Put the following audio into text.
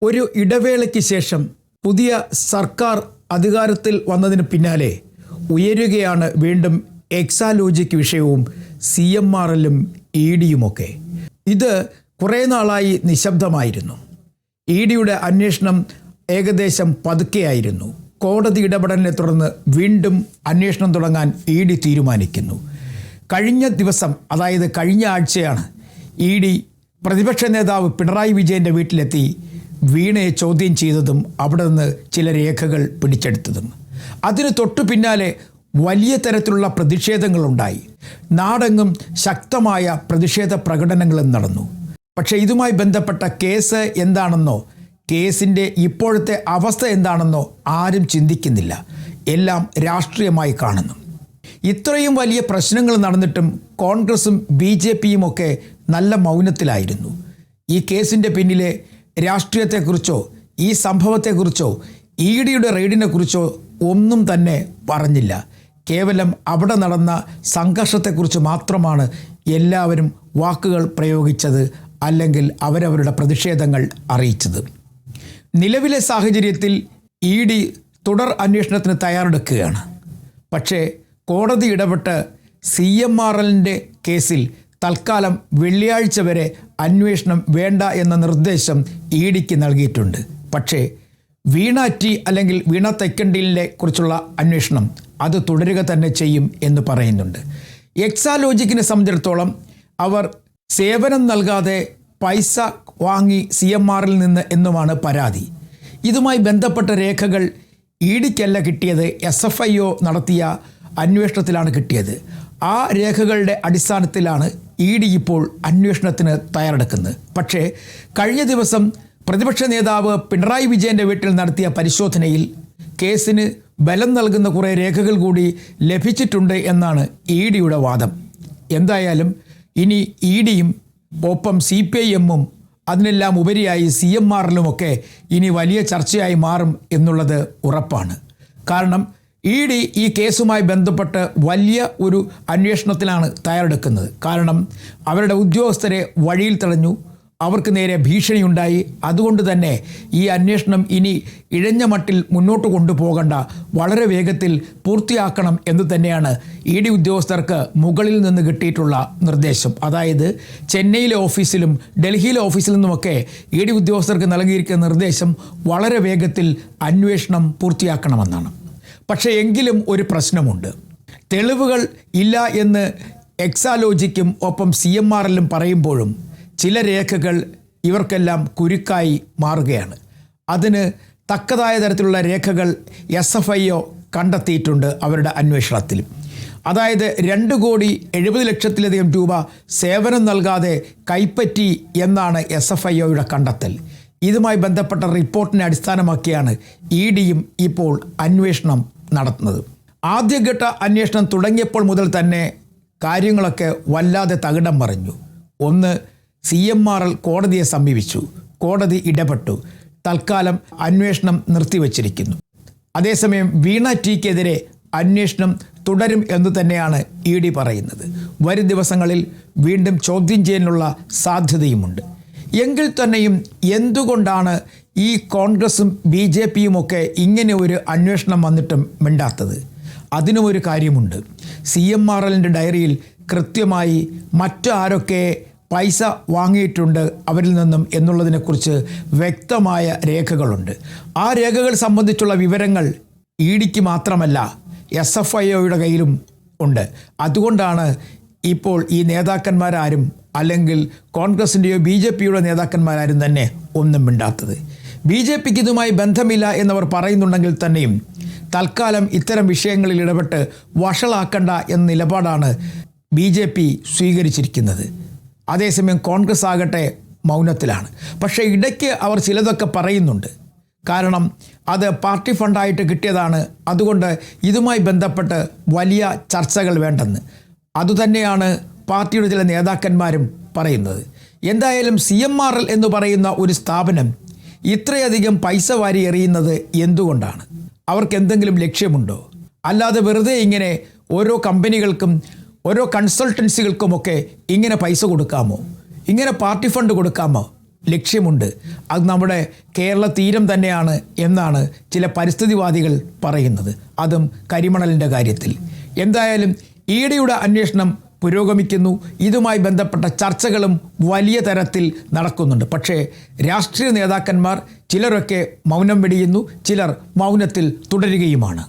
ഒരു ഇടവേളയ്ക്ക് ശേഷം പുതിയ സർക്കാർ അധികാരത്തിൽ വന്നതിന് പിന്നാലെ ഉയരുകയാണ് വീണ്ടും എക്സാലോജിക് വിഷയവും CMRLും EDയുമൊക്കെ. ഇത് കുറേ നാളായി നിശബ്ദമായിരുന്നു. EDയുടെ അന്വേഷണം ഏകദേശം പതുക്കെയായിരുന്നു. കോടതി ഇടപെടലിനെ തുടർന്ന് വീണ്ടും അന്വേഷണം തുടങ്ങാൻ ED തീരുമാനിക്കുന്നു. കഴിഞ്ഞ ദിവസം, അതായത് കഴിഞ്ഞ ആഴ്ചയാണ് ED പ്രതിപക്ഷ നേതാവ് പിണറായി വിജയൻ്റെ വീട്ടിലെത്തി വീണയെ ചോദ്യം ചെയ്തതും അവിടെ നിന്ന് ചില രേഖകൾ പിടിച്ചെടുത്തതും. അതിന് തൊട്ടു പിന്നാലെ വലിയ തരത്തിലുള്ള പ്രതിഷേധങ്ങളുണ്ടായി. നാടെങ്ങും ശക്തമായ പ്രതിഷേധ പ്രകടനങ്ങളും നടന്നു. പക്ഷേ ഇതുമായി ബന്ധപ്പെട്ട കേസ് എന്താണെന്നോ കേസിൻ്റെ ഇപ്പോഴത്തെ അവസ്ഥ എന്താണെന്നോ ആരും ചിന്തിക്കുന്നില്ല. എല്ലാം രാഷ്ട്രീയമായി കാണുന്നു. ഇത്രയും വലിയ പ്രശ്നങ്ങൾ നടന്നിട്ടും കോൺഗ്രസും BJPയും ഒക്കെ നല്ല മൗനത്തിലായിരുന്നു. ഈ കേസിൻ്റെ പിന്നിലെ രാഷ്ട്രീയത്തെക്കുറിച്ചോ ഈ സംഭവത്തെക്കുറിച്ചോ EDയുടെ റെയ്ഡിനെക്കുറിച്ചോ ഒന്നും തന്നെ പറഞ്ഞില്ല. കേവലം അവിടെ നടന്ന സംഘർഷത്തെക്കുറിച്ച് മാത്രമാണ് എല്ലാവരും വാക്കുകൾ പ്രയോഗിച്ചത്, അല്ലെങ്കിൽ അവരവരുടെ പ്രതിഷേധങ്ങൾ അറിയിച്ചത്. നിലവിലെ സാഹചര്യത്തിൽ ED തുടർ അന്വേഷണത്തിന് തയ്യാറെടുക്കുകയാണ്. പക്ഷേ കോടതി ഇടപെട്ട് CMRLൻ്റെ കേസിൽ തൽക്കാലം വെള്ളിയാഴ്ച വരെ അന്വേഷണം വേണ്ട എന്ന നിർദ്ദേശം EDക്ക് നൽകിയിട്ടുണ്ട്. പക്ഷേ വീണ ടി അല്ലെങ്കിൽ വീണ തെക്കൻഡിലിനെ കുറിച്ചുള്ള അന്വേഷണം അത് തുടരുക തന്നെ ചെയ്യും എന്ന് പറയുന്നുണ്ട്. എക്സാലോജിക്കിനെ സംബന്ധിച്ചിടത്തോളം അവർ സേവനം നൽകാതെ പൈസ വാങ്ങി CMRൽ നിന്ന് എന്നുമാണ് പരാതി. ഇതുമായി ബന്ധപ്പെട്ട രേഖകൾ EDക്കല്ല കിട്ടിയത്, SFIO നടത്തിയ അന്വേഷണത്തിലാണ് കിട്ടിയത്. ആ രേഖകളുടെ അടിസ്ഥാനത്തിലാണ് ED ഇപ്പോൾ അന്വേഷണത്തിന് തയ്യാറെടുക്കുന്നത്. പക്ഷേ കഴിഞ്ഞ ദിവസം പ്രതിപക്ഷ നേതാവ് പിണറായി വിജയൻ്റെ വീട്ടിൽ നടത്തിയ പരിശോധനയിൽ കേസിന് ബലം നൽകുന്ന കുറേ രേഖകൾ കൂടി ലഭിച്ചിട്ടുണ്ട് എന്നാണ് EDയുടെ വാദം. എന്തായാലും ഇനി EDയും ഒപ്പം CPIMും അതിനെല്ലാം ഉപരിയായി CMRലുമൊക്കെ ഇനി വലിയ ചർച്ചയായി മാറും എന്നുള്ളത് ഉറപ്പാണ്. കാരണം ED ഈ കേസുമായി ബന്ധപ്പെട്ട് വലിയ ഒരു അന്വേഷണത്തിലാണ് തയ്യാറെടുക്കുന്നത്. കാരണം അവരുടെ ഉദ്യോഗസ്ഥരെ വഴിയിൽ തടഞ്ഞു, അവർക്ക് നേരെ ഭീഷണിയുണ്ടായി. അതുകൊണ്ട് തന്നെ ഈ അന്വേഷണം ഇനി ഇഴഞ്ഞ മട്ടിൽ മുന്നോട്ട് കൊണ്ടുപോകണ്ട, വളരെ വേഗത്തിൽ പൂർത്തിയാക്കണം എന്ന് തന്നെയാണ് ED ഉദ്യോഗസ്ഥർക്ക് മുകളിൽ നിന്ന് കിട്ടിയിട്ടുള്ള നിർദ്ദേശം. അതായത് ചെന്നൈയിലെ ഓഫീസിലും ഡൽഹിയിലെ ഓഫീസിൽ നിന്നുമൊക്കെ ED ഉദ്യോഗസ്ഥർക്ക് നൽകിയിരിക്കുന്ന നിർദ്ദേശം വളരെ വേഗത്തിൽ അന്വേഷണം പൂർത്തിയാക്കണമെന്നാണ്. പക്ഷേ എങ്കിലും ഒരു പ്രശ്നമുണ്ട്. തെളിവുകൾ ഇല്ല എന്ന് എക്സാലോജിക്കും ഒപ്പം CMRലും പറയുമ്പോഴും ചില രേഖകൾ ഇവർക്കെല്ലാം കുരുക്കായി മാറുകയാണ്. അതിന് തക്കതായ തരത്തിലുള്ള രേഖകൾ SFIO കണ്ടെത്തിയിട്ടുണ്ട് അവരുടെ അന്വേഷണത്തിൽ. അതായത് 2,70,00,000 രൂപ സേവനം നൽകാതെ കൈപ്പറ്റി എന്നാണ് SFIOയുടെ കണ്ടെത്തൽ. ഇതുമായി ബന്ധപ്പെട്ട റിപ്പോർട്ടിനെ അടിസ്ഥാനമാക്കിയാണ് EDയും ഇപ്പോൾ അന്വേഷണം നടത്തുന്നത്. ആദ്യഘട്ട അന്വേഷണം തുടങ്ങിയപ്പോൾ മുതൽ തന്നെ കാര്യങ്ങളൊക്കെ വല്ലാതെ തകിടം മറിഞ്ഞു. ഒന്ന്, CMRL കോടതിയെ സമീപിച്ചു, കോടതി ഇടപെട്ടു, തൽക്കാലം അന്വേഷണം നിർത്തിവച്ചിരിക്കുന്നു. അതേസമയം വീണ ടിക്കെതിരെ അന്വേഷണം തുടരും എന്ന് തന്നെയാണ് ED പറയുന്നത്. വരും ദിവസങ്ങളിൽ വീണ്ടും ചോദ്യം ചെയ്യാനുള്ള സാധ്യതയുമുണ്ട്. എങ്കിൽ തന്നെയും എന്തുകൊണ്ടാണ് ഈ കോൺഗ്രസും BJPയും ഒക്കെ ഇങ്ങനെ ഒരു അന്വേഷണം വന്നിട്ടും മിണ്ടാത്തത്? അതിനുമൊരു കാര്യമുണ്ട്. CMRLൻ്റെ ഡയറിയിൽ കൃത്യമായി മറ്റാരൊക്കെ പൈസ വാങ്ങിയിട്ടുണ്ട് അവരിൽ നിന്നും എന്നുള്ളതിനെക്കുറിച്ച് വ്യക്തമായ രേഖകളുണ്ട്. ആ രേഖകൾ സംബന്ധിച്ചുള്ള വിവരങ്ങൾ EDക്ക് മാത്രമല്ല SFIOയുടെ കയ്യിലും ഉണ്ട്. അതുകൊണ്ടാണ് ഇപ്പോൾ ഈ നേതാക്കന്മാരാരും, അല്ലെങ്കിൽ കോൺഗ്രസിൻ്റെയോ BJPയുടെ നേതാക്കന്മാരാരും തന്നെ ഒന്നും മിണ്ടാത്തത്. BJPക്ക് ഇതുമായി ബന്ധമില്ല എന്നവർ പറയുന്നുണ്ടെങ്കിൽ തന്നെയും തൽക്കാലം ഇത്തരം വിഷയങ്ങളിൽ ഇടപെട്ട് വഷളാക്കണ്ട എന്ന നിലപാടാണ് BJP സ്വീകരിച്ചിരിക്കുന്നത്. അതേസമയം കോൺഗ്രസ് ആകട്ടെ മൗനത്തിലാണ്. പക്ഷേ ഇടയ്ക്ക് അവർ ചിലതൊക്കെ പറയുന്നുണ്ട്. കാരണം അത് പാർട്ടി ഫണ്ടായിട്ട് കിട്ടിയതാണ്, അതുകൊണ്ട് ഇതുമായി ബന്ധപ്പെട്ട് വലിയ ചർച്ചകൾ വേണ്ടെന്ന്. അതുതന്നെയാണ് പാർട്ടിയുടെ ചില നേതാക്കന്മാരും പറയുന്നത്. എന്തായാലും CMRL എന്ന് പറയുന്ന ഒരു സ്ഥാപനം ഇത്രയധികം പൈസ വാരി എറിയുന്നത് എന്തുകൊണ്ടാണ്? അവർക്ക് എന്തെങ്കിലും ലക്ഷ്യമുണ്ടോ? അല്ലാതെ വെറുതെ ഇങ്ങനെ ഓരോ കമ്പനികൾക്കും ഓരോ കൺസൾട്ടൻസികൾക്കുമൊക്കെ ഇങ്ങനെ പൈസ കൊടുക്കാമോ? ഇങ്ങനെ പാർട്ടി ഫണ്ട് കൊടുക്കാമോ? ലക്ഷ്യമുണ്ട്. അത് നമ്മുടെ കേരള തീരം തന്നെയാണ് എന്നാണ് ചില പരിസ്ഥിതിവാദികൾ പറയുന്നത്, അതും കരിമണലിൻ്റെ കാര്യത്തിൽ. എന്തായാലും ഇഡിയുടെ അന്വേഷണം പുരോഗമിക്കുന്നു. ഇതുമായി ബന്ധപ്പെട്ട ചർച്ചകളും വലിയ തരത്തിൽ നടക്കുന്നുണ്ട്. പക്ഷേ രാഷ്ട്രീയ നേതാക്കന്മാർ ചിലരൊക്കെ മൗനം വെടിയുന്നു, ചിലർ മൗനത്തിൽ തുടരുകയുമാണ്.